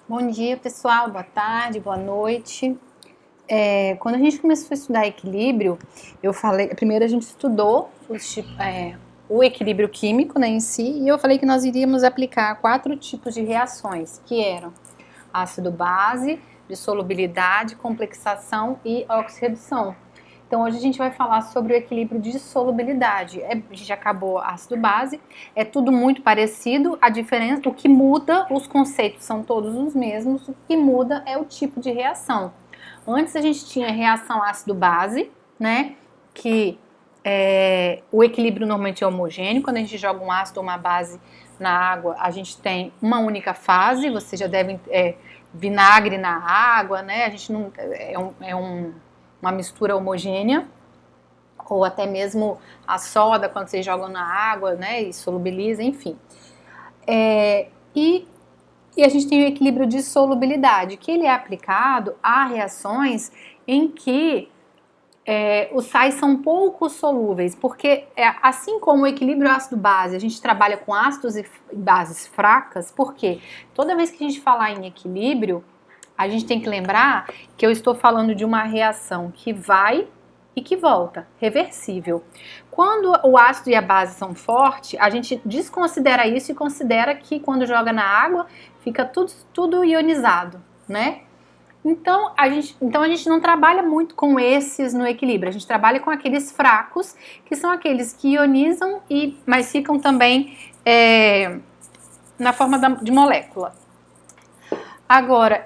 Bom dia, pessoal. Boa tarde, boa noite. Quando a gente começou a estudar equilíbrio, eu falei, primeiro a gente estudou o equilíbrio químico, né, em si, e eu falei que nós iríamos aplicar 4 tipos de reações, que eram ácido base, dissolubilidade, complexação e oxirredução. Então hoje a gente vai falar sobre o equilíbrio de solubilidade. A gente acabou ácido base, é tudo muito parecido, a diferença, o que muda, os conceitos são todos os mesmos, o que muda é o tipo de reação. Antes a gente tinha reação ácido base, né, que o equilíbrio normalmente é homogêneo. Quando a gente joga um ácido ou uma base na água, a gente tem uma única fase. Vocês já devem vinagre na água, né? A gente não uma mistura homogênea, ou até mesmo a soda quando vocês jogam na água, né? E solubiliza, enfim. E a gente tem o equilíbrio de solubilidade, que ele é aplicado a reações em que os sais são pouco solúveis, porque assim como o equilíbrio ácido-base, a gente trabalha com ácidos e bases fracas, porque toda vez que a gente falar em equilíbrio, a gente tem que lembrar que eu estou falando de uma reação que vai e que volta, reversível. Quando o ácido e a base são fortes, a gente desconsidera isso e considera que quando joga na água, fica tudo ionizado, né? Então a gente não trabalha muito com esses no equilíbrio, a gente trabalha com aqueles fracos, que são aqueles que ionizam, mas ficam também na forma de molécula. Agora,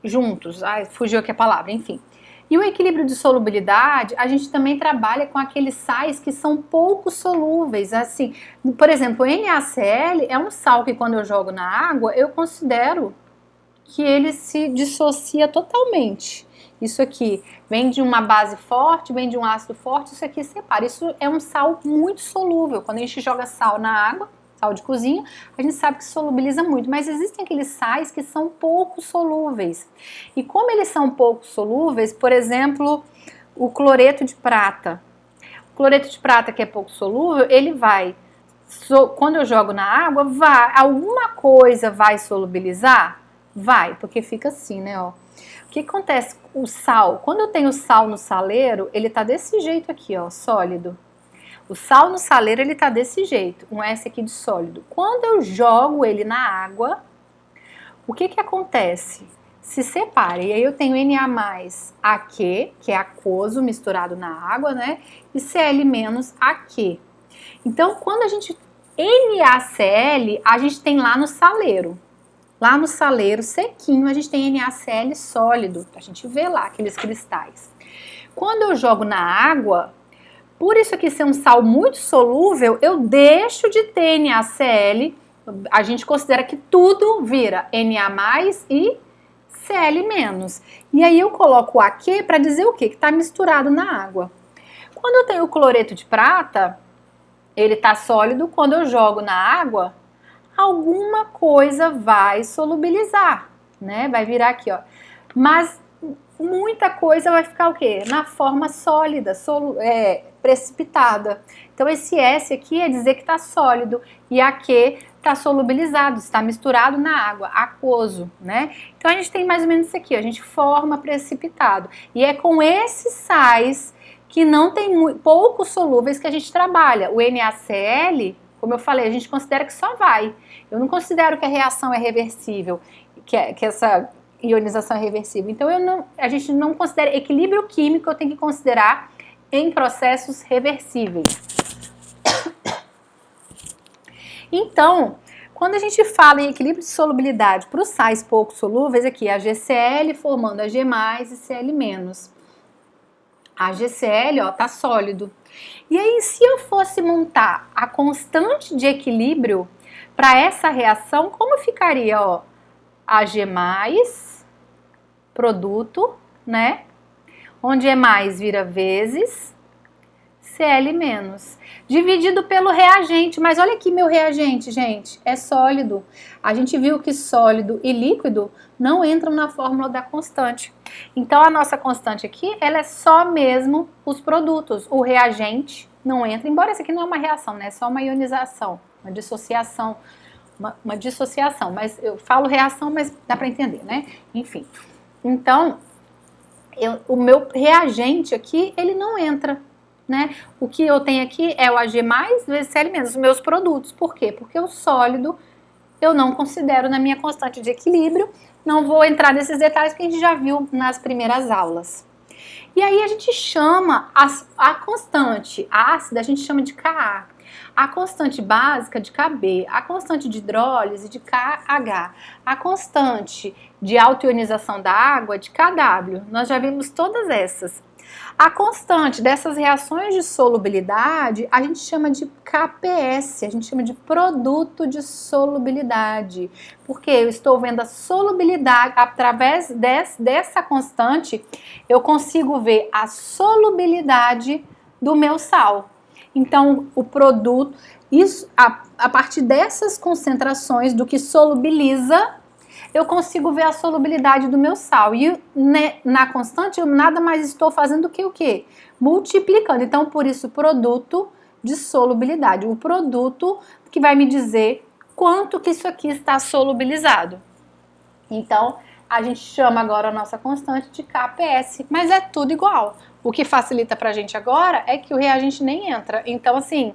juntos, fugiu aqui a palavra, enfim. E o equilíbrio de solubilidade, a gente também trabalha com aqueles sais que são pouco solúveis, assim, por exemplo, o NaCl é um sal que quando eu jogo na água, eu considero que ele se dissocia totalmente. Isso aqui vem de uma base forte, vem de um ácido forte, isso aqui separa. Isso é um sal muito solúvel. Quando a gente joga sal na água, sal de cozinha, a gente sabe que solubiliza muito, mas existem aqueles sais que são pouco solúveis. E como eles são pouco solúveis, por exemplo, o cloreto de prata. O cloreto de prata, que é pouco solúvel, ele vai, quando eu jogo na água, alguma coisa vai solubilizar? Vai, porque fica assim, né, ó. O que acontece? O sal, quando eu tenho sal no saleiro, ele tá desse jeito aqui, ó, sólido. O sal no saleiro, ele tá desse jeito, um S aqui de sólido. Quando eu jogo ele na água, o que acontece? Se separa, e aí eu tenho Na+AQ, que é aquoso misturado na água, né? E Cl-AQ. Então, quando a gente NaCl, a gente tem lá no saleiro. Lá no saleiro sequinho, a gente tem NaCl sólido. A gente vê lá aqueles cristais. Quando eu jogo na água, por isso aqui ser um sal muito solúvel, eu deixo de ter NaCl. A gente considera que tudo vira Na+ e Cl-. E aí eu coloco o AQ para dizer o quê? Que está misturado na água. Quando eu tenho o cloreto de prata, ele está sólido. Quando eu jogo na água, alguma coisa vai solubilizar, né? Vai virar aqui, ó. Mas muita coisa vai ficar o quê? Na forma sólida, precipitada. Então esse S aqui é dizer que está sólido e aqui está solubilizado, está misturado na água, aquoso, né? Então a gente tem mais ou menos isso aqui, ó, a gente forma precipitado. E é com esses sais que não tem pouco solúveis que a gente trabalha. O NaCl, como eu falei, a gente considera que só vai. Eu não considero que a reação é reversível, que essa ionização é reversível. Então a gente não considera equilíbrio químico, eu tenho que considerar em processos reversíveis. Então, quando a gente fala em equilíbrio de solubilidade para os sais pouco solúveis, aqui a GCl formando a G+ e Cl-. A GCl, ó, tá sólido. E aí, se eu fosse montar a constante de equilíbrio para essa reação, como ficaria, ó? AG+, produto, né? Onde E+ vira vezes Cl-, dividido pelo reagente. Mas olha aqui meu reagente, gente, é sólido. A gente viu que sólido e líquido não entram na fórmula da constante. Então a nossa constante aqui, ela é só mesmo os produtos. O reagente não entra, embora isso aqui não é uma reação, né? É só uma ionização, uma dissociação uma dissociação, mas eu falo reação, mas dá para entender, né? Enfim, então, o meu reagente aqui, ele não entra, né? O que eu tenho aqui é o Ag+, vezes Cl-, os meus produtos. Por quê? Porque o sólido eu não considero na minha constante de equilíbrio. Não vou entrar nesses detalhes que a gente já viu nas primeiras aulas. E aí a gente chama a constante ácida, a gente chama de Ka. A constante básica de Kb, a constante de hidrólise de KH, a constante de autoionização da água de Kw. Nós já vimos todas essas. A constante dessas reações de solubilidade a gente chama de KPS, a gente chama de produto de solubilidade, porque eu estou vendo a solubilidade, através dessa constante, eu consigo ver a solubilidade do meu sal. Então, o produto, isso, a partir dessas concentrações do que solubiliza, eu consigo ver a solubilidade do meu sal. E na constante, eu nada mais estou fazendo do que o quê? Multiplicando. Então, por isso, produto de solubilidade. O produto que vai me dizer quanto que isso aqui está solubilizado. Então, a gente chama agora a nossa constante de KPS, mas é tudo igual. O que facilita pra gente agora é que o reagente nem entra. Então, assim,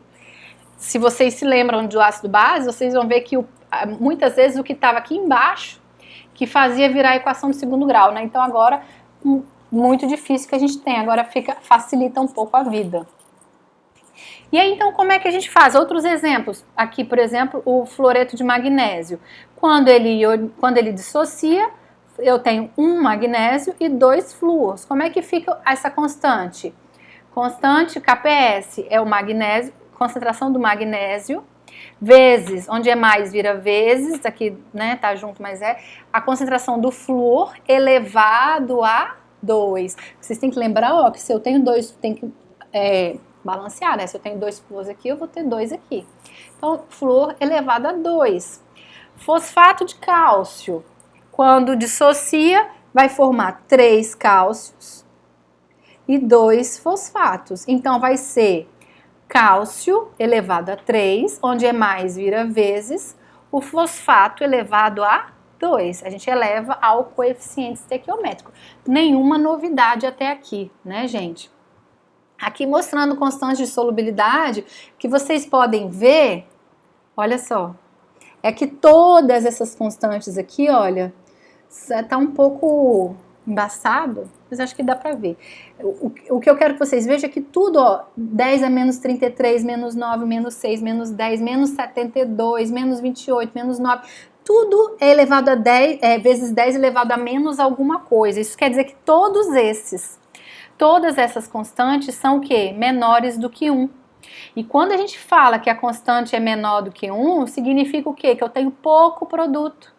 se vocês se lembram do ácido base, vocês vão ver que muitas vezes o que estava aqui embaixo que fazia virar a equação de segundo grau, né? Então agora, muito difícil que a gente tem, agora facilita um pouco a vida. E aí, então, como é que a gente faz? Outros exemplos. Aqui, por exemplo, o fluoreto de magnésio. Quando ele dissocia, eu tenho um magnésio e 2 flúors. Como é que fica essa constante? Constante KPS é o magnésio, concentração do magnésio, vezes, onde é mais vira vezes, aqui, né, tá junto, mas é a concentração do flúor elevado a 2. Vocês têm que lembrar, ó, que se eu tenho 2, tem que balancear, né? Se eu tenho 2 flúores aqui, eu vou ter 2 aqui. Então, flúor elevado a 2. Fosfato de cálcio, quando dissocia, vai formar 3 cálcios e 2 fosfatos. Então, vai ser cálcio elevado a 3, onde é mais vira vezes, o fosfato elevado a 2. A gente eleva ao coeficiente estequiométrico. Nenhuma novidade até aqui, né, gente? Aqui mostrando constantes de solubilidade, que vocês podem ver, olha só, é que todas essas constantes aqui, olha, tá um pouco embaçado, mas acho que dá pra ver. O que eu quero que vocês vejam é que tudo, ó, 10 a menos 33, menos 9, menos 6, menos 10, menos 72, menos 28, menos 9, tudo é elevado a 10, vezes 10 elevado a menos alguma coisa. Isso quer dizer que todas essas constantes são o quê? Menores do que 1. E quando a gente fala que a constante é menor do que 1, significa o quê? Que eu tenho pouco produto.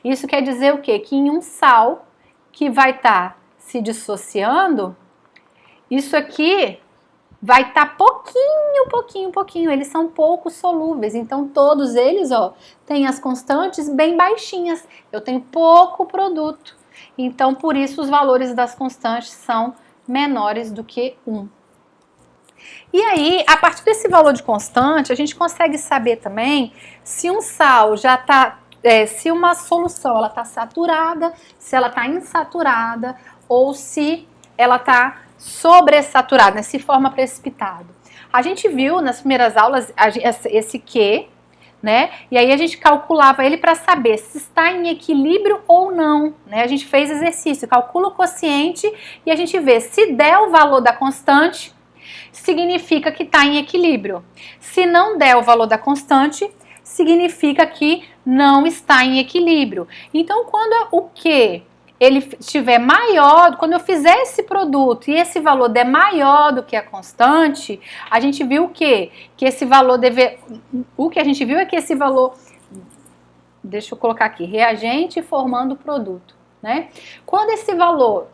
Isso quer dizer o quê? Que em um sal que vai estar se dissociando, isso aqui vai estar pouquinho, eles são pouco solúveis, então todos eles, ó, têm as constantes bem baixinhas, eu tenho pouco produto, então por isso os valores das constantes são menores do que 1. E aí, a partir desse valor de constante, a gente consegue saber também se um sal já está se uma solução ela está saturada, se ela está insaturada ou se ela está sobressaturada, né, se forma precipitado. A gente viu nas primeiras aulas esse Q, né? E aí a gente calculava ele para saber se está em equilíbrio ou não, né? A gente fez exercício, calcula o quociente e a gente vê se der o valor da constante, significa que está em equilíbrio. Se não der o valor da constante, significa que não está em equilíbrio. Então, quando o Q ele estiver maior, quando eu fizer esse produto e esse valor der maior do que a constante, a gente viu o quê? Que esse valor o que a gente viu é que esse valor, deixa eu colocar aqui, reagente formando produto, né? Quando esse valor,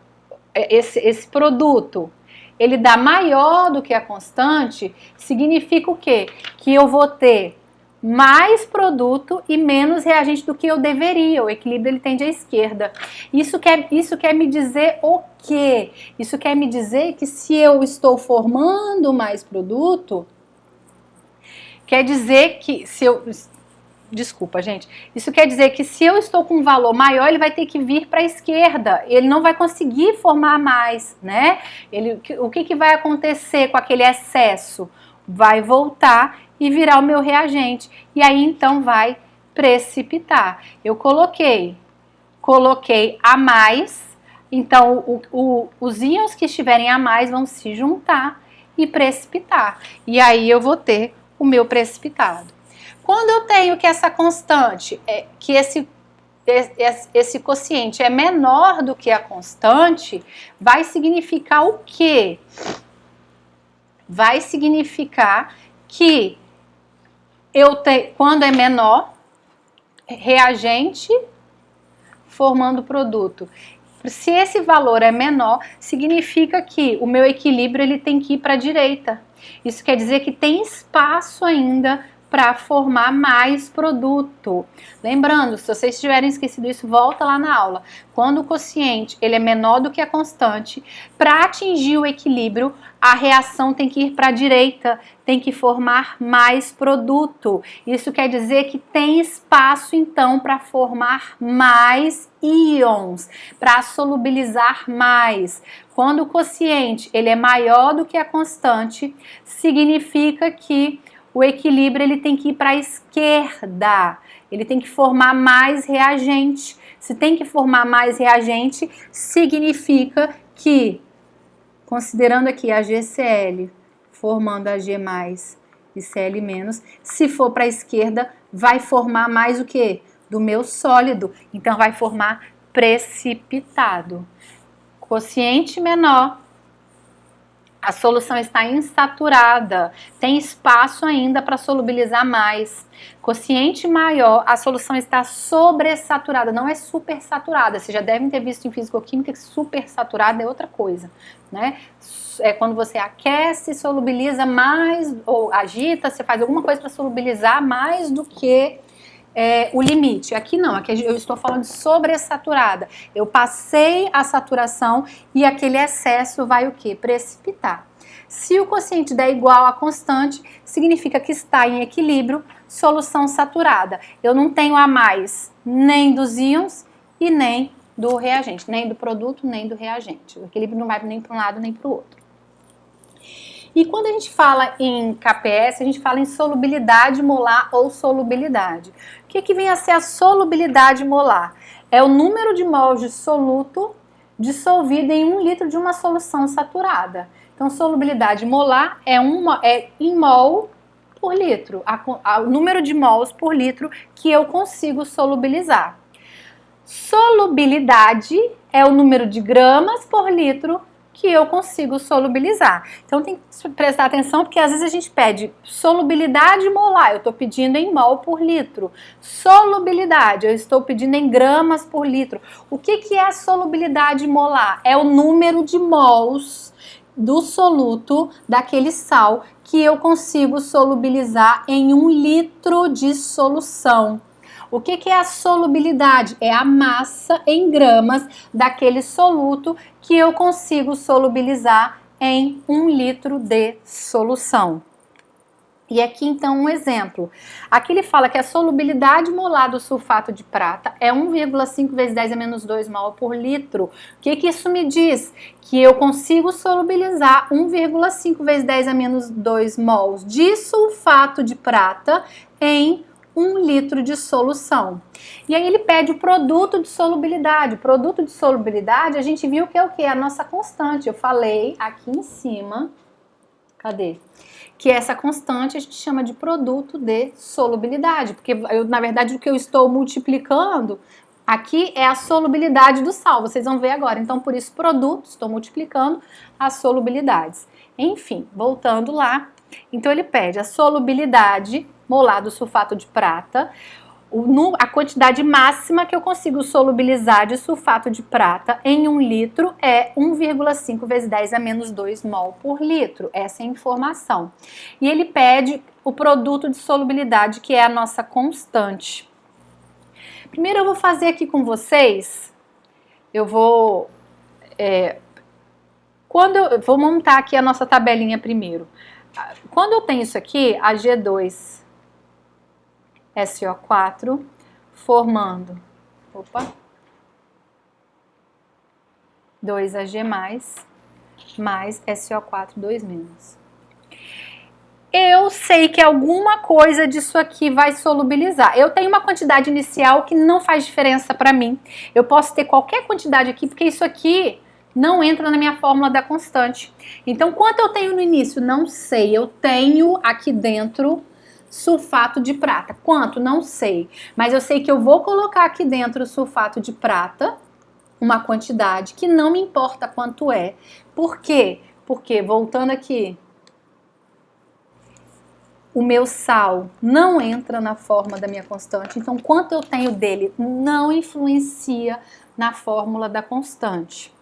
esse produto, ele dá maior do que a constante, significa o quê? Que eu vou ter mais produto e menos reagente do que eu deveria. O equilíbrio ele tende à esquerda. Isso quer me dizer o quê? Isso quer me dizer que se eu estou formando mais produto, quer dizer que se eu Desculpa, gente. Isso quer dizer que se eu estou com um valor maior, ele vai ter que vir para a esquerda. Ele não vai conseguir formar mais, né? O que vai acontecer com aquele excesso? Vai voltar e virar o meu reagente. E aí, então, vai precipitar. Eu coloquei a mais, então os íons que estiverem a mais vão se juntar e precipitar. E aí eu vou ter o meu precipitado. Quando eu tenho que essa constante, que esse quociente é menor do que a constante, vai significar o quê? Vai significar que quando é menor, reagente formando produto. Se esse valor é menor, significa que o meu equilíbrio ele tem que ir para a direita. Isso quer dizer que tem espaço ainda para formar mais produto. Lembrando, se vocês tiverem esquecido isso, volta lá na aula. Quando o quociente ele é menor do que a constante, para atingir o equilíbrio, a reação tem que ir para a direita, tem que formar mais produto. Isso quer dizer que tem espaço, então, para formar mais íons, para solubilizar mais. Quando o quociente ele é maior do que a constante, significa que o equilíbrio ele tem que ir para a esquerda, ele tem que formar mais reagente. Se tem que formar mais reagente, significa que, considerando aqui a GCl formando a G+, e Cl-, se for para a esquerda, vai formar mais o que? Do meu sólido, então vai formar precipitado. Quociente menor, a solução está insaturada, tem espaço ainda para solubilizar mais. Quociente maior, a solução está sobressaturada, não é supersaturada. Vocês já devem ter visto em fisicoquímica que supersaturada é outra coisa, né? É quando você aquece, solubiliza mais, ou agita, você faz alguma coisa para solubilizar mais do que o limite. Aqui não, aqui eu estou falando de sobressaturada. Eu passei a saturação e aquele excesso vai o quê? Precipitar. Se o quociente der igual a constante, significa que está em equilíbrio, solução saturada. Eu não tenho a mais nem dos íons e nem do reagente, nem do produto, nem do reagente. O equilíbrio não vai nem para um lado nem para o outro. E quando a gente fala em KPS, a gente fala em solubilidade molar ou solubilidade. O que vem a ser a solubilidade molar? É o número de mols de soluto dissolvido em 1 litro de uma solução saturada. Então, solubilidade molar é em mol por litro, o número de mols por litro que eu consigo solubilizar. Solubilidade é o número de gramas por litro que eu consigo solubilizar. Então tem que prestar atenção, porque às vezes a gente pede solubilidade molar, eu estou pedindo em mol por litro. Solubilidade, eu estou pedindo em gramas por litro. O que é a solubilidade molar? É o número de mols do soluto, daquele sal, que eu consigo solubilizar em 1 litro de solução. O que é a solubilidade? É a massa em gramas daquele soluto que eu consigo solubilizar em 1 litro de solução. E aqui então um exemplo. Aqui ele fala que a solubilidade molar do sulfato de prata é 1,5 vezes 10 a menos 2 mol por litro. O que isso me diz? Que eu consigo solubilizar 1,5 vezes 10 a menos 2 mols de sulfato de prata em 1 litro de solução. E aí ele pede o produto de solubilidade. O produto de solubilidade a gente viu que é o que? A nossa constante. Eu falei aqui em cima, cadê? Que essa constante a gente chama de produto de solubilidade, porque na verdade o que eu estou multiplicando aqui é a solubilidade do sal, vocês vão ver agora. Então por isso produto, estou multiplicando as solubilidades. Enfim, voltando lá, então ele pede a solubilidade molar do sulfato de prata, a quantidade máxima que eu consigo solubilizar de sulfato de prata em 1 litro é 1,5 vezes 10 a menos 2 mol por litro. Essa é a informação. E ele pede o produto de solubilidade, que é a nossa constante. Primeiro eu vou fazer aqui com vocês, eu vou montar aqui a nossa tabelinha primeiro. Quando eu tenho isso aqui, a G2 SO4, formando, 2Ag+, mais SO4, 2-. Eu sei que alguma coisa disso aqui vai solubilizar. Eu tenho uma quantidade inicial que não faz diferença para mim. Eu posso ter qualquer quantidade aqui, porque isso aqui não entra na minha fórmula da constante. Então, quanto eu tenho no início? Não sei. Eu tenho aqui dentro sulfato de prata. Quanto? Não sei. Mas eu sei que eu vou colocar aqui dentro sulfato de prata, uma quantidade que não me importa quanto é. Por quê? Porque, voltando aqui, o meu sal não entra na fórmula da minha constante, então quanto eu tenho dele não influencia na fórmula da constante.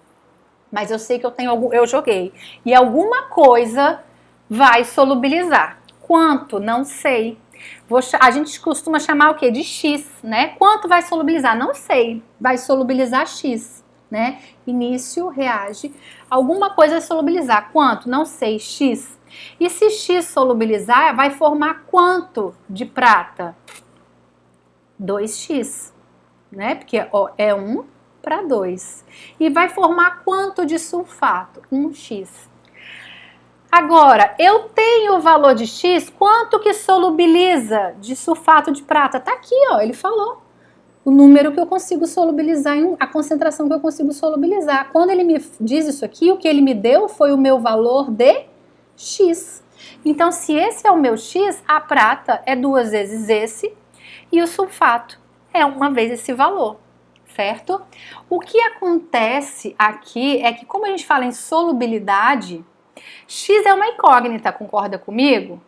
Mas eu sei que eu tenho eu joguei. E alguma coisa vai solubilizar. Quanto? Não sei. A gente costuma chamar o quê? De X, né? Quanto vai solubilizar? Não sei. Vai solubilizar X, né? Início, reage. Alguma coisa vai solubilizar. Quanto? Não sei. X. E se X solubilizar, vai formar quanto de prata? 2X, né? Porque ó, é 1 para 2. E vai formar quanto de sulfato? 1X. Agora, eu tenho o valor de X, quanto que solubiliza de sulfato de prata? Tá aqui, ó, ele falou. O número que eu consigo solubilizar, a concentração que eu consigo solubilizar. Quando ele me diz isso aqui, o que ele me deu foi o meu valor de X. Então, se esse é o meu X, a prata é 2 vezes esse e o sulfato é 1 vez esse valor, certo? O que acontece aqui é que, como a gente fala em solubilidade, X é uma incógnita, concorda comigo?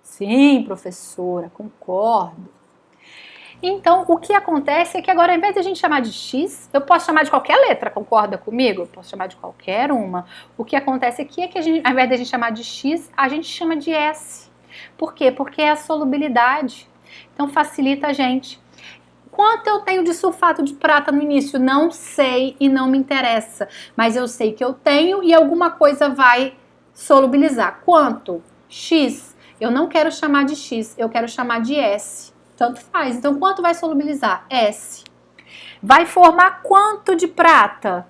Sim, professora, concordo. Então, o que acontece é que agora, ao invés de a gente chamar de X, eu posso chamar de qualquer letra, concorda comigo? Eu posso chamar de qualquer uma. O que acontece aqui é que, ao invés de a gente chamar de X, a gente chama de S. Por quê? Porque é a solubilidade. Então, facilita a gente. Quanto eu tenho de sulfato de prata no início? Não sei e não me interessa. Mas eu sei que eu tenho e alguma coisa vai solubilizar. Quanto? X. Eu não quero chamar de X, eu quero chamar de S. Tanto faz. Então, quanto vai solubilizar? S. Vai formar quanto de prata?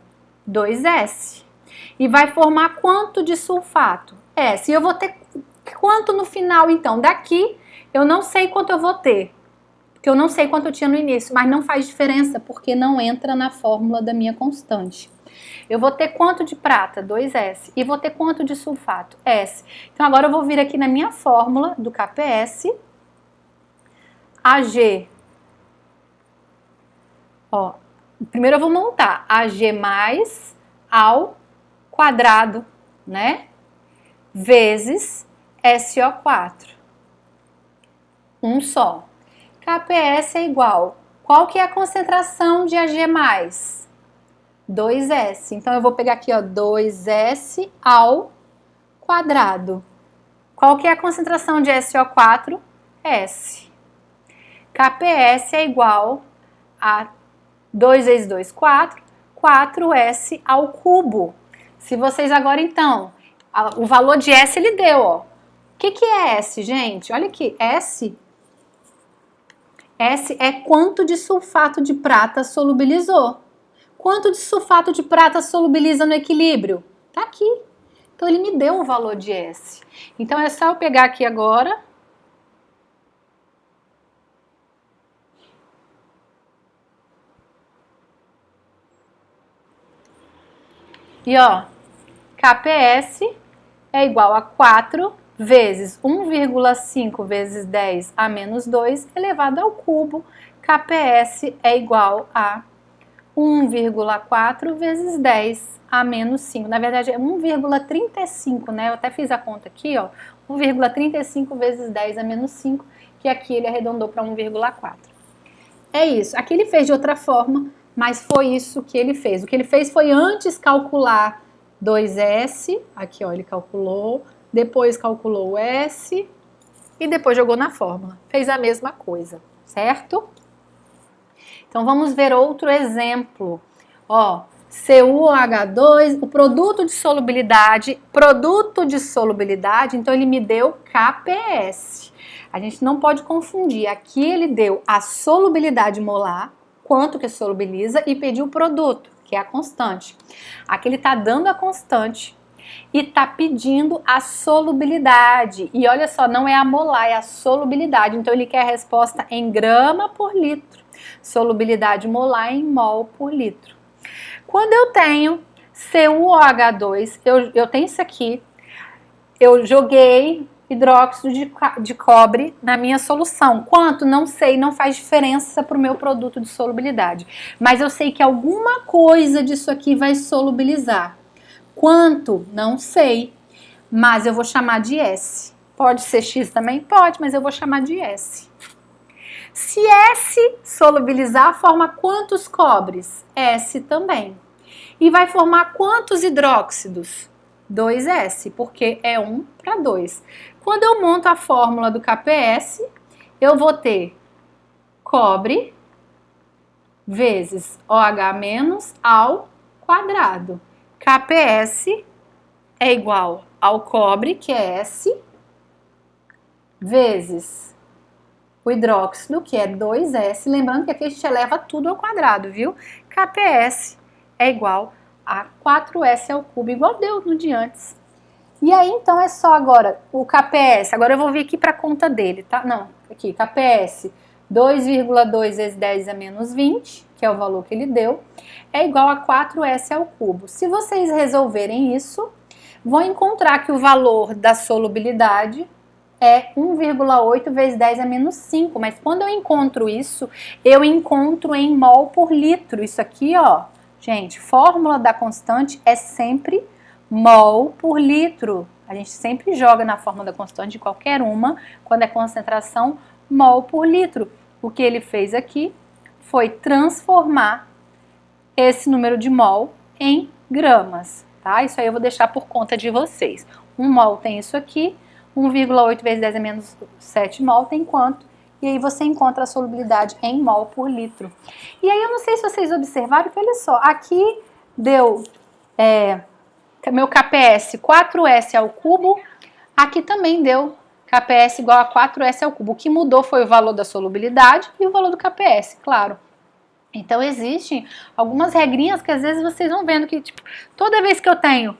2S. E vai formar quanto de sulfato? S. E eu vou ter quanto no final, então? Daqui, eu não sei quanto eu vou ter. Porque eu não sei quanto eu tinha no início. Mas não faz diferença, porque não entra na fórmula da minha constante. Eu vou ter quanto de prata? 2S. E vou ter quanto de sulfato? S. Então, agora eu vou vir aqui na minha fórmula do KPS. AG, ó, primeiro eu vou montar AG mais ao quadrado, né, vezes SO4, um só. KPS é igual, qual que é a concentração de AG mais? 2S, então eu vou pegar aqui, ó, 2S ao quadrado. Qual que é a concentração de SO4? S. KPS é igual a 2 vezes 2, 4, 4S ao cubo. Se vocês agora, então, o valor de S ele deu, ó. O que é S, gente? Olha aqui, S é quanto de sulfato de prata solubilizou. Quanto de sulfato de prata solubiliza no equilíbrio? Tá aqui. Então, ele me deu o valor de S. Então, é só eu pegar aqui agora. E ó, KPS é igual a 4 vezes 1,5 vezes 10 a menos 2 elevado ao cubo. KPS é igual a 1,4 vezes 10 a menos 5. Na verdade é 1,35, né? Eu até fiz a conta aqui, ó. 1,35 vezes 10 a menos 5, que aqui ele arredondou para 1,4. É isso. Aqui ele fez de outra forma, mas foi isso que ele fez. O que ele fez foi antes calcular 2S, aqui ó, ele calculou, depois calculou o S e depois jogou na fórmula. Fez a mesma coisa, certo? Então vamos ver outro exemplo. Ó, CuOH2, o produto de solubilidade, então ele me deu KPS. A gente não pode confundir. Aqui ele deu a solubilidade molar, quanto que solubiliza, e pediu o produto, que é a constante. Aqui ele está dando a constante e está pedindo a solubilidade. E olha só, não é a molar, é a solubilidade. Então ele quer a resposta em grama por litro. Solubilidade molar em mol por litro. Quando eu tenho CuOH2, eu tenho isso aqui, eu joguei hidróxido de cobre na minha solução. Quanto? Não sei, não faz diferença para o meu produto de solubilidade. Mas eu sei que alguma coisa disso aqui vai solubilizar. Quanto? Não sei, mas eu vou chamar de S. Pode ser X também? Pode, mas eu vou chamar de S. Se S solubilizar, forma quantos cobres? S também. E vai formar quantos hidróxidos? 2S, porque é 1 para 2. Quando eu monto a fórmula do KPS, eu vou ter cobre vezes OH- ao quadrado. KPS é igual ao cobre, que é S, vezes o hidróxido, que é 2S. Lembrando que aqui a gente eleva tudo ao quadrado, viu? KPS é igual a 4S ao cubo, igual deu no de antes. E aí, então, é só agora o KPS. Agora eu vou vir aqui para a conta dele, tá? Não, aqui, KPS 2,2 vezes 10 a menos 20, que é o valor que ele deu, é igual a 4S ao cubo. Se vocês resolverem isso, vão encontrar que o valor da solubilidade é 1,8 vezes 10 a menos 5. Mas quando eu encontro isso, eu encontro em mol por litro. Isso aqui, ó, gente, fórmula da constante é sempre mol por litro. A gente sempre joga na fórmula da constante de qualquer uma, quando é concentração, mol por litro. O que ele fez aqui foi transformar esse número de mol em gramas, tá? Isso aí eu vou deixar por conta de vocês. 1 mol tem isso aqui, 1,8 vezes 10 a menos 7 mol tem quanto? E aí você encontra a solubilidade em mol por litro. E aí eu não sei se vocês observaram que, olha só, aqui deu meu KPS 4S ao cubo, aqui também deu KPS igual a 4S ao cubo. O que mudou foi o valor da solubilidade e o valor do KPS, claro. Então existem algumas regrinhas que às vezes vocês vão vendo que, tipo, toda vez que eu tenho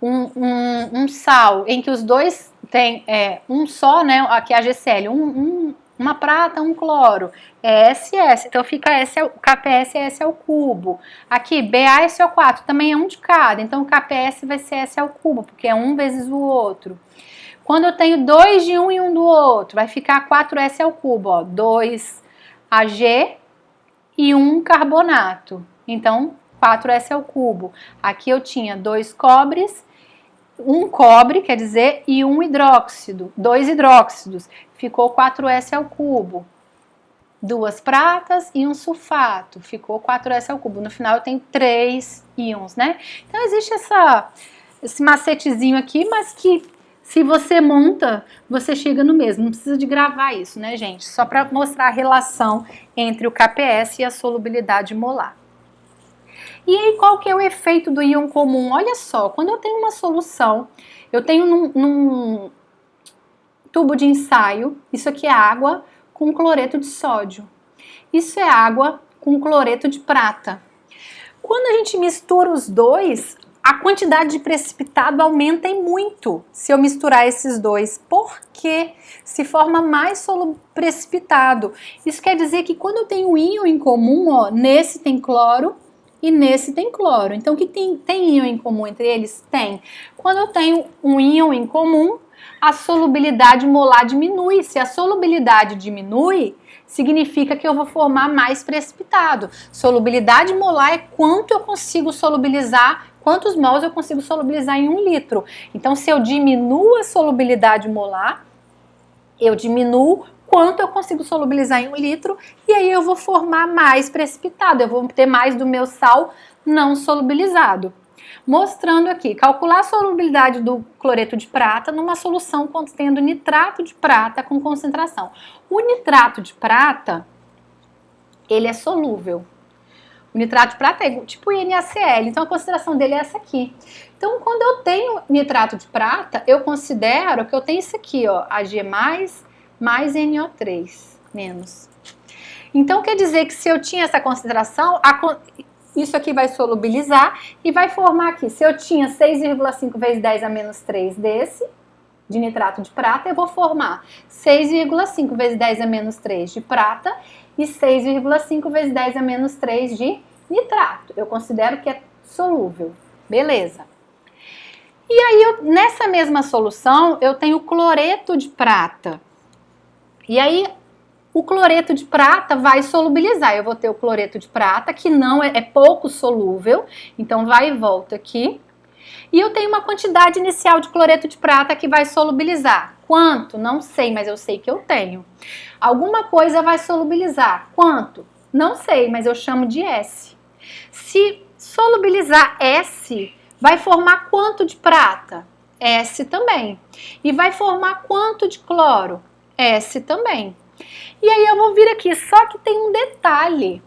um sal em que os dois têm um só, né? Aqui é a GCl, uma prata, um cloro, é SS, então fica o KPS é S ao cubo. Aqui, BaSO4, também é um de cada, então o KPS vai ser S ao cubo, porque é um vezes o outro. Quando eu tenho 2 de um e 1 do outro, vai ficar 4S ao cubo, ó, 2Ag e 1 carbonato. Então, 4S ao cubo. Aqui eu tinha 2 cobres, 1 cobre, quer dizer, e 1 hidróxido, 2 hidróxidos. Ficou 4S ao cubo. 2 pratas e 1 sulfato. Ficou 4S ao cubo. No final eu tenho 3 íons, né? Então existe esse macetezinho aqui, mas que se você monta, você chega no mesmo. Não precisa de gravar isso, né, gente? Só para mostrar a relação entre o KPS e a solubilidade molar. E aí, qual que é o efeito do íon comum? Olha só, quando eu tenho uma solução, eu tenho num tubo de ensaio, isso aqui é água com cloreto de sódio. Isso é água com cloreto de prata. Quando a gente mistura os dois, a quantidade de precipitado aumenta em muito se eu misturar esses dois, porque se forma mais precipitado. Isso quer dizer que quando eu tenho íon em comum, ó, nesse tem cloro e nesse tem cloro. Então, que tem íon em comum entre eles? Tem. Quando eu tenho um íon em comum, a solubilidade molar diminui. Se a solubilidade diminui, significa que eu vou formar mais precipitado. Solubilidade molar é quanto eu consigo solubilizar, quantos mols eu consigo solubilizar em 1 litro. Então, se eu diminuo a solubilidade molar, eu diminuo quanto eu consigo solubilizar em 1 litro, e aí eu vou formar mais precipitado, eu vou ter mais do meu sal não solubilizado. Mostrando aqui, calcular a solubilidade do cloreto de prata numa solução contendo nitrato de prata com concentração. O nitrato de prata, ele é solúvel. O nitrato de prata é tipo NaCl, então a concentração dele é essa aqui. Então, quando eu tenho nitrato de prata, eu considero que eu tenho isso aqui, ó, Ag+, mais NO3 menos. Então, quer dizer que se eu tinha essa concentração, isso aqui vai solubilizar e vai formar aqui. Se eu tinha 6,5 vezes 10 a menos 3 desse, de nitrato de prata, eu vou formar 6,5 vezes 10 a menos 3 de prata e 6,5 vezes 10 a menos 3 de nitrato. Eu considero que é solúvel. Beleza. E aí, nessa mesma solução, eu tenho cloreto de prata. E aí, o cloreto de prata vai solubilizar. Eu vou ter o cloreto de prata, que não é pouco solúvel, então vai e volta aqui. E eu tenho uma quantidade inicial de cloreto de prata que vai solubilizar. Quanto? Não sei, mas eu sei que eu tenho. Alguma coisa vai solubilizar. Quanto? Não sei, mas eu chamo de S. Se solubilizar S, vai formar quanto de prata? S também. E vai formar quanto de cloro? S também. E aí eu vou vir aqui, só que tem um detalhe.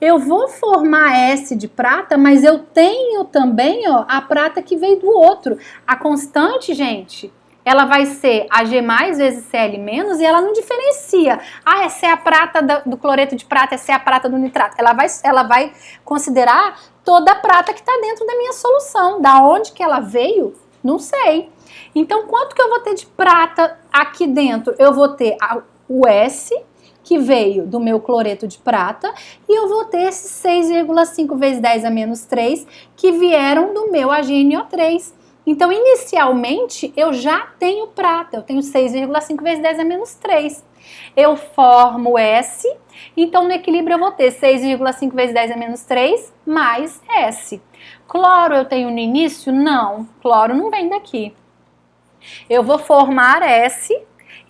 Eu vou formar S de prata, mas eu tenho também, ó, a prata que veio do outro. A constante, gente, ela vai ser Ag+ vezes Cl- e ela não diferencia. Ah, essa é a prata do cloreto de prata, essa é a prata do nitrato. Ela vai considerar toda a prata que está dentro da minha solução. Da onde que ela veio, não sei. Então, quanto que eu vou ter de prata aqui dentro? Eu vou ter o S, que veio do meu cloreto de prata, e eu vou ter esses 6,5 vezes 10 a menos 3 que vieram do meu AgNO3. Então, inicialmente, eu já tenho prata, eu tenho 6,5 vezes 10 a menos 3. Eu formo S, então no equilíbrio eu vou ter 6,5 vezes 10 a menos 3 mais S. Cloro eu tenho no início? Não, cloro não vem daqui. Eu vou formar S,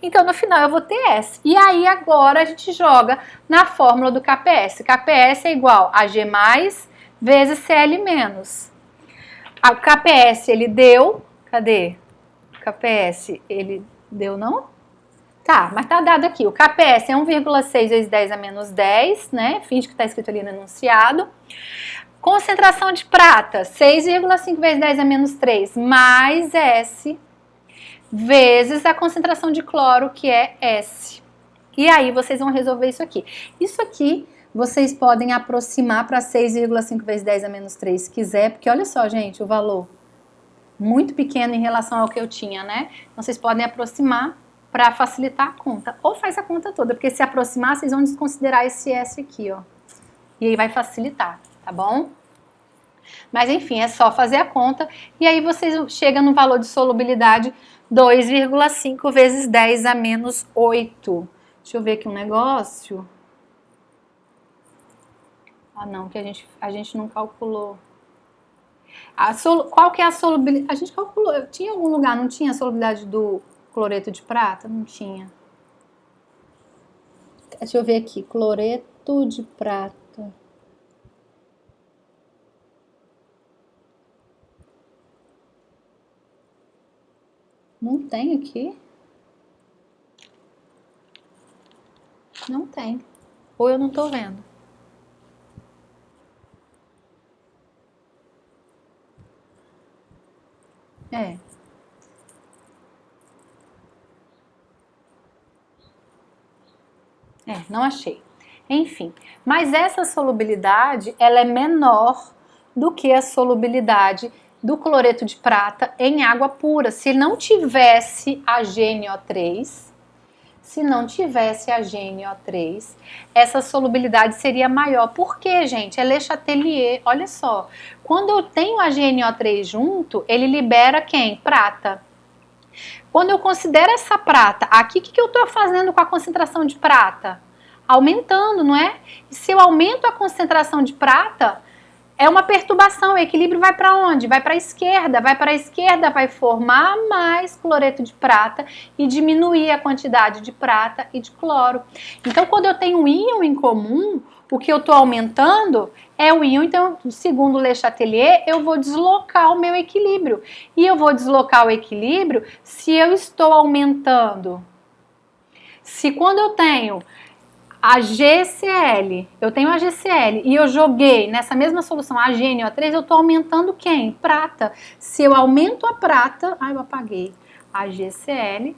então no final eu vou ter S. E aí agora a gente joga na fórmula do KPS. KPS é igual a G mais vezes Cl menos. O KPS ele deu, cadê? O KPS ele deu não? Tá, mas tá dado aqui. O KPS é 1,6 vezes 10 a menos 10, né? Finge que tá escrito ali no enunciado. Concentração de prata, 6,5 vezes 10 a menos 3 mais S vezes a concentração de cloro, que é S. E aí vocês vão resolver isso aqui. Isso aqui vocês podem aproximar para 6,5 vezes 10 a menos 3 se quiser, porque olha só, gente, o valor muito pequeno em relação ao que eu tinha, né? Então vocês podem aproximar para facilitar a conta. Ou faz a conta toda, porque se aproximar, vocês vão desconsiderar esse S aqui, ó. E aí vai facilitar, tá bom? Mas enfim, é só fazer a conta e aí vocês chegam no valor de solubilidade 2,5 vezes 10 a menos 8. Deixa eu ver aqui um negócio. Ah não, que a gente não calculou. Qual que é a solubilidade? A gente calculou, tinha algum lugar, não tinha a solubilidade do cloreto de prata? Não tinha. Deixa eu ver aqui, cloreto de prata. Não tem aqui? Não tem. Ou eu não tô vendo. É. Não achei. Enfim, mas essa solubilidade, ela é menor do que a solubilidade do cloreto de prata em água pura. Se não tivesse AgNO3, essa solubilidade seria maior. Por quê, gente? É Le Chatelier. Olha só, quando eu tenho AgNO3 junto, ele libera quem? Prata. Quando eu considero essa prata, aqui o que eu estou fazendo com a concentração de prata? Aumentando, não é? E se eu aumento a concentração de prata, é uma perturbação, o equilíbrio vai para onde? Vai para a esquerda, vai formar mais cloreto de prata e diminuir a quantidade de prata e de cloro. Então, quando eu tenho um íon em comum, o que eu estou aumentando é o íon, então, segundo Le Chatelier, eu vou deslocar o meu equilíbrio. E eu vou deslocar o equilíbrio se eu estou aumentando. Se quando eu tenho A GCl, eu tenho a GCl e eu joguei nessa mesma solução a GNO3, eu estou aumentando quem? Prata. Se eu aumento a prata, eu apaguei a GCl.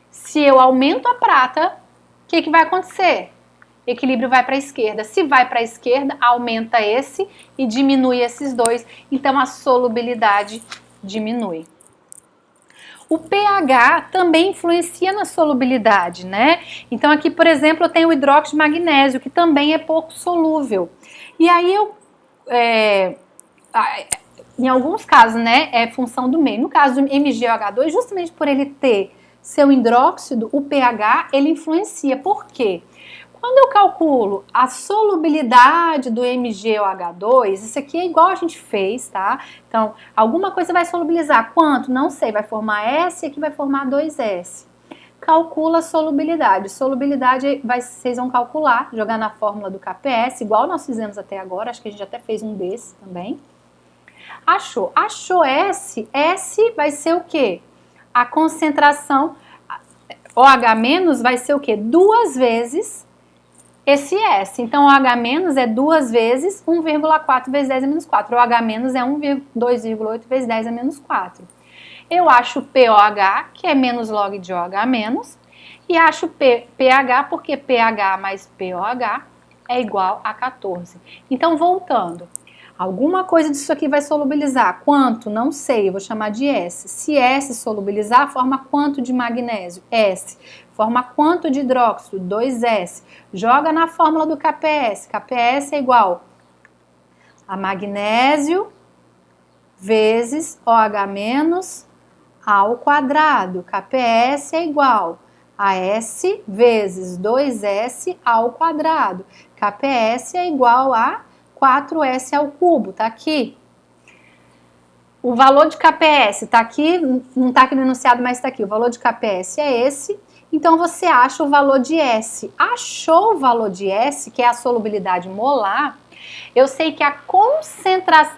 Se eu aumento a prata, o que vai acontecer? Equilíbrio vai para a esquerda. Se vai para a esquerda, aumenta esse e diminui esses dois. Então a solubilidade diminui. O pH também influencia na solubilidade, né? Então aqui, por exemplo, eu tenho o hidróxido de magnésio, que também é pouco solúvel. E aí em alguns casos, né, é função do meio. No caso do MgOH2, justamente por ele ter seu hidróxido, o pH, ele influencia. Por quê? Quando eu calculo a solubilidade do MgOH2, isso aqui é igual a gente fez, tá? Então, alguma coisa vai solubilizar. Quanto? Não sei, vai formar S e aqui vai formar 2S. Calcula a solubilidade. Solubilidade vocês vão calcular, jogar na fórmula do KPS, igual nós fizemos até agora, acho que a gente até fez um desse também. Achou S, S vai ser o quê? A concentração, OH- vai ser o quê? 2 vezes esse S. Então, OH- é 2 vezes 1,4 vezes 10 a menos 4. OH- é 2,8 vezes 10 a menos 4. Eu acho POH, que é menos log de OH-, e acho pH, porque pH mais POH é igual a 14. Então, voltando. Alguma coisa disso aqui vai solubilizar. Quanto? Não sei, eu vou chamar de S. Se S solubilizar, forma quanto de magnésio? S. Forma quanto de hidróxido? 2S. Joga na fórmula do KPS. KPS é igual a magnésio vezes OH- ao quadrado. KPS é igual a S vezes 2S ao quadrado. KPS é igual a 4S ao cubo, tá aqui. O valor de KPS tá aqui, não tá aqui no enunciado, mas tá aqui. O valor de KPS é esse. Então, você acha o valor de S. Achou o valor de S, que é a solubilidade molar, eu sei que a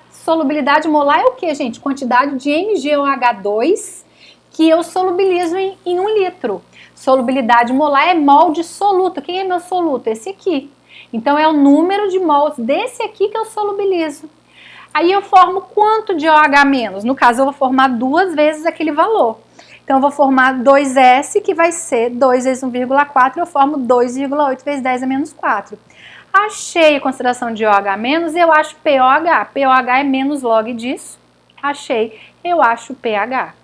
solubilidade molar é o que, gente? Quantidade de MgOH2 que eu solubilizo em 1 litro. Solubilidade molar é mol de soluto. Quem é meu soluto? Esse aqui. Então, é o número de mols desse aqui que eu solubilizo. Aí eu formo quanto de OH-? No caso, eu vou formar 2 vezes aquele valor. Então, eu vou formar 2S, que vai ser 2 vezes 1,4, eu formo 2,8 vezes 10 a menos 4. Achei a concentração de OH-, eu acho POH. POH é menos log disso. Achei, eu acho pH.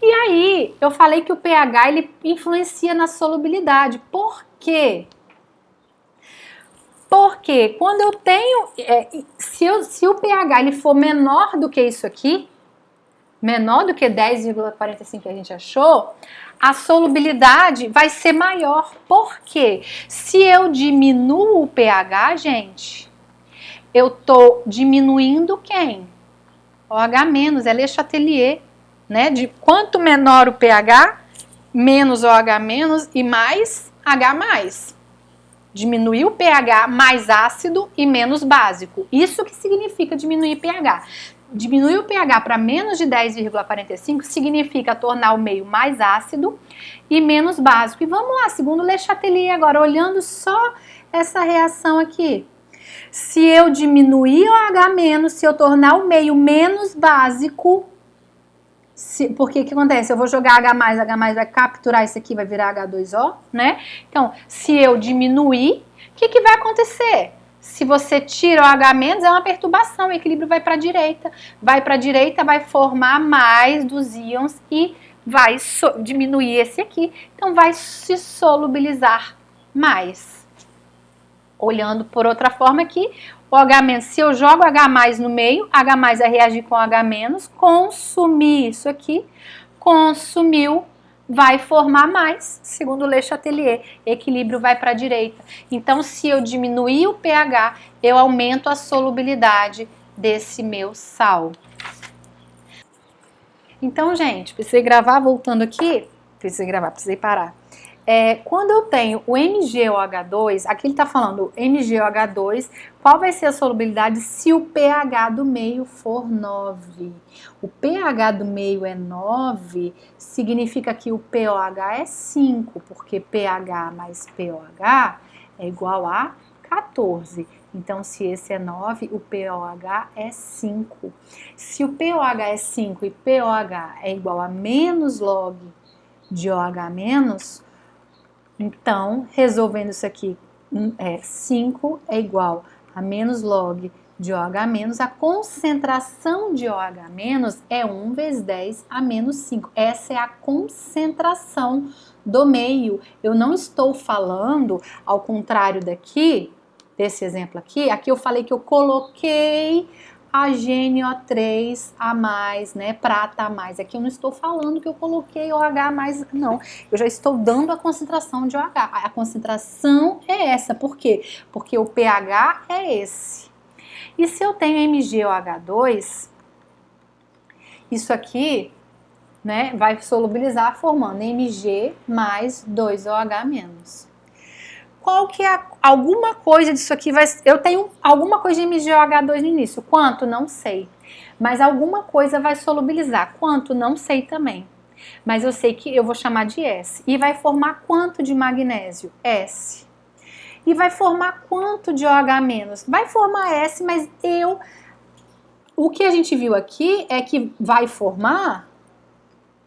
E aí, eu falei que o pH, ele influencia na solubilidade. Por quê? Porque quando eu tenho, se o pH ele for menor do que isso aqui, menor do que 10,45 que a gente achou, a solubilidade vai ser maior. Por quê? Se eu diminuo o pH, gente, eu tô diminuindo quem? OH-, é Le Chatelier, né? De quanto menor o pH, menos OH- e mais H+. Diminuir o pH mais ácido e menos básico. Isso que significa diminuir pH. Diminuir o pH para menos de 10,45 significa tornar o meio mais ácido e menos básico. E vamos lá, segundo Le Chatelier agora, olhando só essa reação aqui. Se eu diminuir o OH-, se eu tornar o meio menos básico, porque o que acontece? Eu vou jogar H+, vai capturar isso aqui, vai virar H2O, né? Então, se eu diminuir, o que vai acontecer? Se você tira o H-, é uma perturbação, o equilíbrio vai para a direita. Vai para a direita, vai formar mais dos íons e vai diminuir esse aqui. Então, vai se solubilizar mais. Olhando por outra forma aqui, o H-, se eu jogo H+ no meio, H+ vai reagir com H-, consumir isso aqui, consumiu, vai formar mais, segundo Le Chatelier, equilíbrio vai para a direita. Então, se eu diminuir o pH, eu aumento a solubilidade desse meu sal. Então, gente, precisei gravar, voltando aqui, precisei parar. Quando eu tenho o MgOH2, aqui ele está falando MgOH2, qual vai ser a solubilidade se o pH do meio for 9? O pH do meio é 9, significa que o pOH é 5, porque pH mais pOH é igual a 14. Então, se esse é 9, o pOH é 5. Se o pOH é 5 e pOH é igual a menos log de OH-, então, resolvendo isso aqui, 5 é igual a menos log de OH-, a concentração de OH- é 1 vezes 10 a menos 5. Essa é a concentração do meio. Eu não estou falando, ao contrário daqui, desse exemplo aqui eu falei que eu coloquei a GNO3 a mais, né, prata a mais. Aqui eu não estou falando que eu coloquei OH a mais, não. Eu já estou dando a concentração de OH. A concentração é essa. Por quê? Porque o pH é esse. E se eu tenho MgOH2, isso aqui, né, vai solubilizar formando Mg mais 2OH-. Qual que é alguma coisa disso aqui? Eu tenho alguma coisa de MgOH2 no início. Quanto? Não sei. Mas alguma coisa vai solubilizar. Quanto? Não sei também. Mas eu sei que eu vou chamar de S. E vai formar quanto de magnésio? S. E vai formar quanto de OH-? Vai formar S, mas o que a gente viu aqui é que vai formar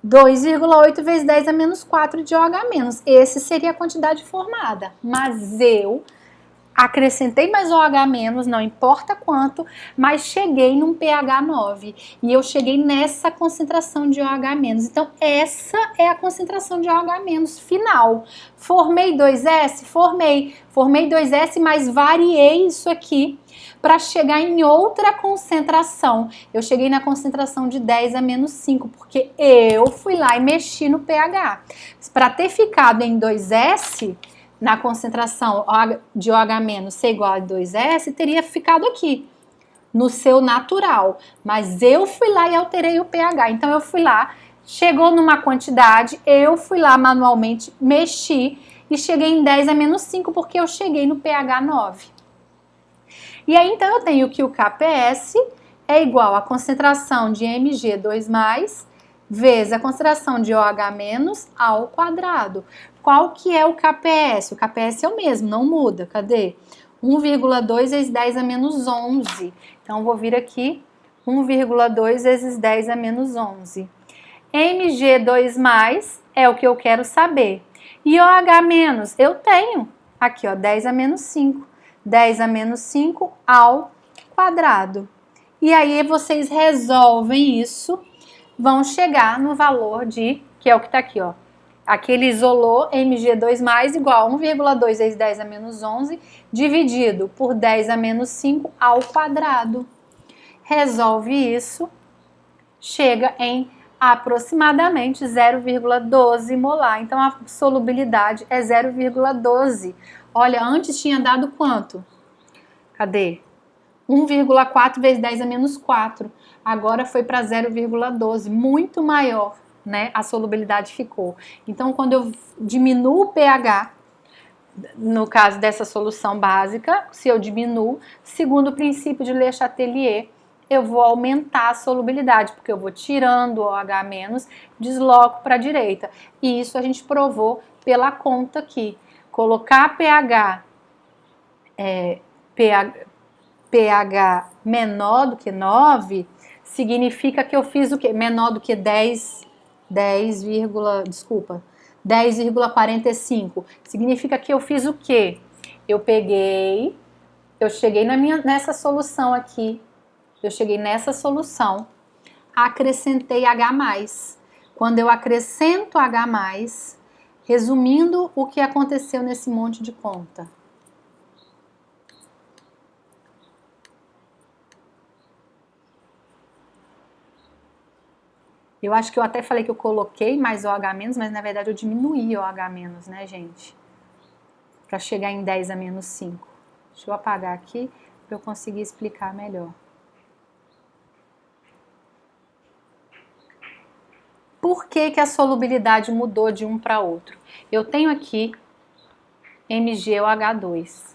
2,8 vezes 10 a menos 4 de OH-. Esse seria a quantidade formada. Mas eu acrescentei mais OH-, não importa quanto, mas cheguei num pH 9. E eu cheguei nessa concentração de OH-. Então, essa é a concentração de OH- final. Formei 2S? Formei. Formei 2S, mas variei isso aqui para chegar em outra concentração. Eu cheguei na concentração de 10 a menos 5, porque eu fui lá e mexi no pH. Para ter ficado em 2S, na concentração de OH- ser igual a 2S, teria ficado aqui, no seu natural. Mas eu fui lá e alterei o pH. Então, eu fui lá, chegou numa quantidade, eu fui lá manualmente, mexi e cheguei em 10 a menos 5, porque eu cheguei no pH 9. E aí, então, eu tenho que o KPS é igual à concentração de Mg2+, vezes a concentração de OH- ao quadrado. Qual que é o KPS? O KPS é o mesmo, não muda. Cadê? 1,2 vezes 10 a menos 11. Então, eu vou vir aqui, 1,2 vezes 10 a menos 11. Mg2+, é o que eu quero saber. E OH- eu tenho aqui, ó, 10 a menos 5. 10 a menos 5 ao quadrado. E aí vocês resolvem isso, vão chegar no valor de, que é o que está aqui, ó. Aqui ele isolou Mg2+ igual a 1,2 vezes 10 a menos 11, dividido por 10 a menos 5 ao quadrado. Resolve isso, chega em aproximadamente 0,12 molar. Então, a solubilidade é 0,12. Olha, antes tinha dado quanto? Cadê? 1,4 vezes 10 a menos 4. Agora foi para 0,12, muito maior, né? A solubilidade ficou. Então, quando eu diminuo o pH, no caso dessa solução básica, se eu diminuo, segundo o princípio de Le Chatelier, eu vou aumentar a solubilidade, porque eu vou tirando o OH-, desloco para a direita. E isso a gente provou pela conta aqui. Colocar pH menor do que 9, significa que eu fiz o quê? Menor do que 10,45. Significa que eu fiz o quê? Eu cheguei nessa solução aqui, acrescentei H+. Quando eu acrescento H+, resumindo o que aconteceu nesse monte de conta. Eu acho que eu até falei que eu coloquei mais OH-, mas na verdade eu diminuí OH-, né, gente? Para chegar em 10 a menos 5. Deixa eu apagar aqui para eu conseguir explicar melhor. Por que que a solubilidade mudou de um para outro? Eu tenho aqui MgOH2.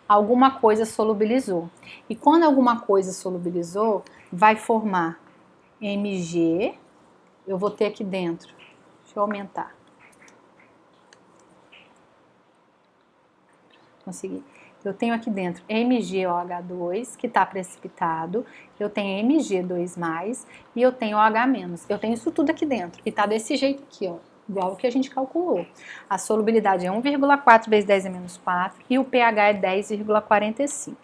Alguma coisa solubilizou. E quando alguma coisa solubilizou, vai formar Mg. Eu vou ter aqui dentro, deixa eu aumentar. Consegui. Eu tenho aqui dentro MgOH2, que está precipitado, eu tenho Mg2+, e eu tenho OH-. Eu tenho isso tudo aqui dentro, e está desse jeito aqui, ó, igual o que a gente calculou. A solubilidade é 1,4 vezes 10 a menos 4, e o pH é 10,45.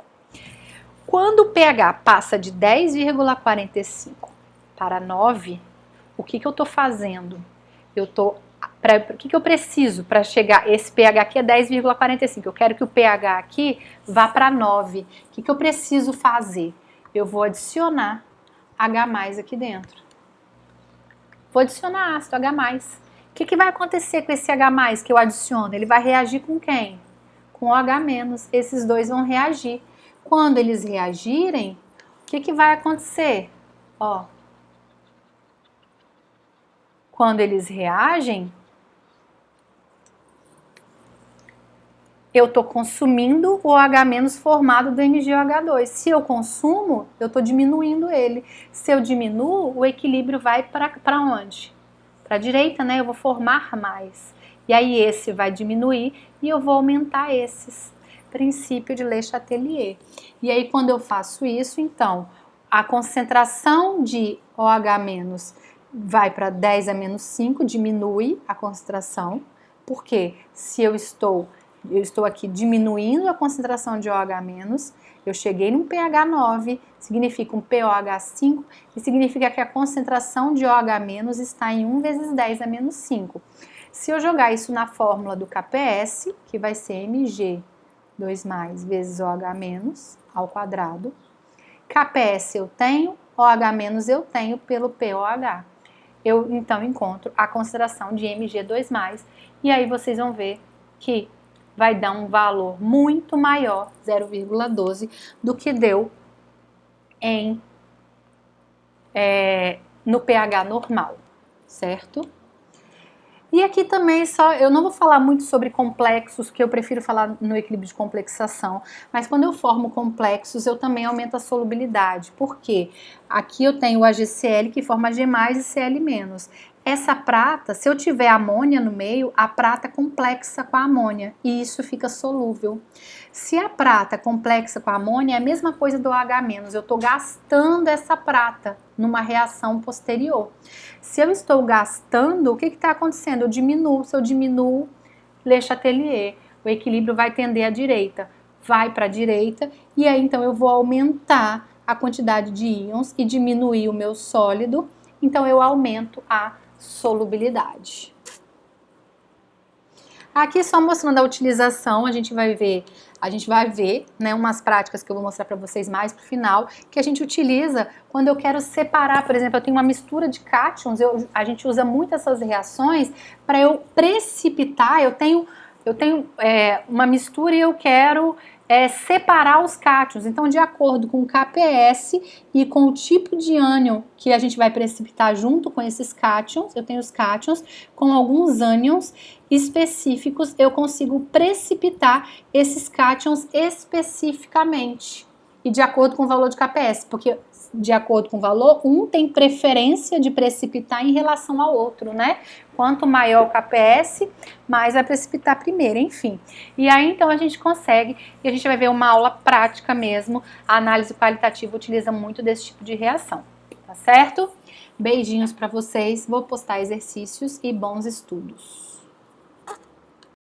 Quando o pH passa de 10,45 para 9, o que eu estou fazendo? O que eu preciso para chegar? Esse pH aqui é 10,45. Eu quero que o pH aqui vá para 9. O que eu preciso fazer? Eu vou adicionar H+ aqui dentro. Vou adicionar ácido H+. O que vai acontecer com esse H+ que eu adiciono? Ele vai reagir com quem? Com OH-. Esses dois vão reagir. Quando eles reagirem, o que vai acontecer? Ó. Quando eles reagem, eu estou consumindo o OH- formado do MgOH2. Se eu consumo, eu estou diminuindo ele. Se eu diminuo, o equilíbrio vai para onde? Para a direita, né? Eu vou formar mais. E aí esse vai diminuir e eu vou aumentar esses. Princípio de Le Chatelier. E aí quando eu faço isso, então, a concentração de OH- vai para 10 a menos 5, diminui a concentração. Porque se eu estou aqui diminuindo a concentração de OH-, eu cheguei num pH 9, significa um pOH 5, e significa que a concentração de OH- está em 1 vezes 10 a menos 5. Se eu jogar isso na fórmula do KPS, que vai ser Mg2+ vezes OH- ao quadrado, KPS eu tenho, OH- eu tenho pelo pOH. Eu então encontro a concentração de Mg2+, e aí vocês vão ver que vai dar um valor muito maior, 0,12, do que deu no pH normal, certo? E aqui também eu não vou falar muito sobre complexos, que eu prefiro falar no equilíbrio de complexação, mas quando eu formo complexos, eu também aumento a solubilidade. Por quê? Aqui eu tenho o AgCl que forma G+, e Cl-. Essa prata, se eu tiver amônia no meio, a prata complexa com a amônia, e isso fica solúvel. Se a prata complexa com a amônia, é a mesma coisa do OH-, eu estou gastando essa prata numa reação posterior. Se eu estou gastando, o que está acontecendo? Eu diminuo. Se eu diminuo, Le Chatelier, o equilíbrio vai tender à direita. Vai para a direita, e aí então eu vou aumentar a quantidade de íons e diminuir o meu sólido, então eu aumento a solubilidade. Aqui só mostrando a utilização, a gente vai ver, né, umas práticas que eu vou mostrar para vocês mais pro final, que a gente utiliza quando eu quero separar, por exemplo, eu tenho uma mistura de cátions, a gente usa muito essas reações para eu precipitar, eu tenho uma mistura e eu quero separar os cátions. Então, de acordo com o KPS e com o tipo de ânion que a gente vai precipitar junto com esses cátions, eu tenho os cátions, com alguns ânions específicos, eu consigo precipitar esses cátions especificamente. E de acordo com o valor de KPS, porque de acordo com o valor, um tem preferência de precipitar em relação ao outro, né? Quanto maior o KPS, mais vai precipitar primeiro, enfim. E aí, então, a gente consegue, e a gente vai ver uma aula prática mesmo, a análise qualitativa utiliza muito desse tipo de reação, tá certo? Beijinhos para vocês, vou postar exercícios e bons estudos.